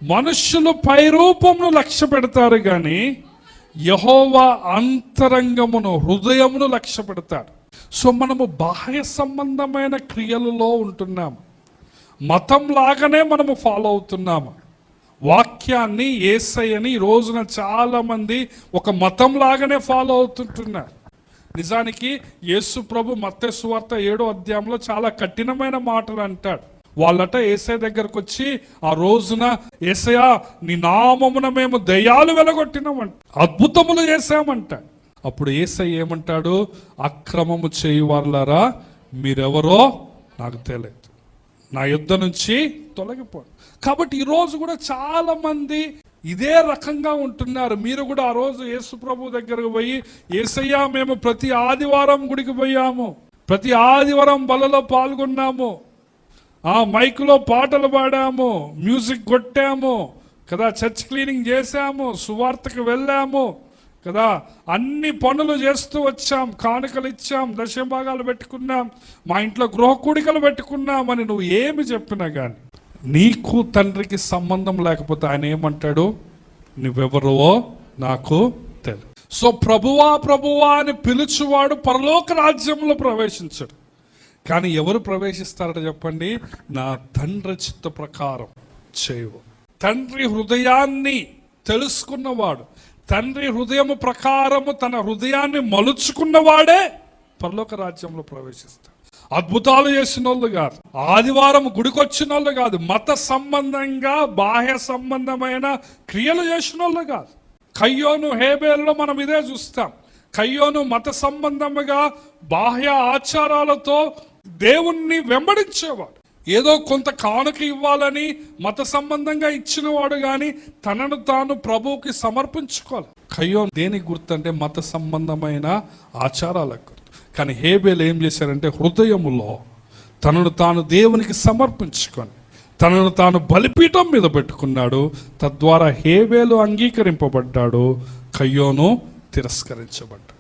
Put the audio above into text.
మనుష్యులు పై రూపమును లక్ష్య పెడతారు కానీ యెహోవా అంతరంగమును, హృదయమును లక్ష్య పెడతాడు. సో మనము బాహ్య సంబంధమైన క్రియలలో ఉంటున్నాము, మతం లాగానే మనము ఫాలో అవుతున్నాము. వాక్యాన్ని, యేసయ్యని ఈ రోజున చాలామంది ఒక మతం లాగానే ఫాలో అవుతుంటున్నారు. నిజానికి యేసు ప్రభు మత్తయి సువార్త 7వ అధ్యాయంలో చాలా కఠినమైన మాటలు అంటాడు. వాళ్ళట యేసయ్య దగ్గరకు వచ్చి ఆ రోజున, యేసయ్య నీ నామమున మేము దయ్యాలు వెలగొట్టినామంట, అద్భుతములు చేశామంట. అప్పుడు యేసయ్య ఏమంటాడు? అక్రమము చేయువారులారా మీరెవరో నాకు తెలియదు, నా యుద్ధ నుంచి తొలగిపోండి. కాబట్టి ఈరోజు కూడా చాలా మంది ఇదే రకంగా ఉంటున్నారు. మీరు కూడా ఆ రోజు యేసు ప్రభు దగ్గరకు పోయి, యేసయ్య మేము ప్రతి ఆదివారం గుడికి పోయాము, ప్రతి ఆదివారం బలలో పాల్గొన్నాము, మైకులో పాటలు పాడాము, మ్యూజిక్ కొట్టాము కదా, చర్చ్ క్లీనింగ్ చేశాము, సువార్తకు వెళ్ళాము కదా, అన్ని పనులు చేస్తూ వచ్చాం, కానుకలు ఇచ్చాం, దశభాగాలు పెట్టుకున్నాం, మా ఇంట్లో గృహ కూడికలు పెట్టుకున్నాం అని నువ్వు ఏమి చెప్పినా కానీ నీకు తండ్రికి సంబంధం లేకపోతే ఆయన ఏమంటాడు? నువ్వెవరో నాకు తెలియదు. సో ప్రభువా ప్రభువా అని పిలుచువాడు పరలోక రాజ్యంలో ప్రవేశించడు. కానీ ఎవరు ప్రవేశిస్తారట చెప్పండి? నా తండ్రి చిత్త ప్రకారం చేయవు. తండ్రి హృదయాన్ని తెలుసుకున్నవాడు, తండ్రి హృదయము ప్రకారము తన హృదయాన్ని మలుచుకున్నవాడే పరలోక రాజ్యంలో ప్రవేశిస్తాడు. అద్భుతాలు చేసిన వాళ్ళు కాదు, ఆదివారం గుడికొచ్చిన వాళ్ళు కాదు, మత సంబంధంగా బాహ్య సంబంధమైన క్రియలు చేసిన వాళ్ళు కాదు. కయ్యోను హేబేలులో మనం ఇదే చూస్తాం. కయ్యోను మత సంబంధముగా బాహ్య ఆచారాలతో దేవుణ్ణి వెంబడించేవాడు. ఏదో కొంత కానుక ఇవ్వాలని మత సంబంధంగా ఇచ్చినవాడు కానీ తనను తాను ప్రభువుకి సమర్పించుకోవాలి. కయ్యోను దేనికి గుర్తు అంటే మత సంబంధమైన ఆచారాలకు గుర్తు. కానీ హేబేలు ఏం చేశారంటే హృదయములో తనను తాను దేవునికి సమర్పించుకొని తనను తాను బలిపీఠం మీద పెట్టుకున్నాడు. తద్వారా హేబేలు అంగీకరింపబడ్డాడు, కయ్యోను తిరస్కరించబడ్డాడు.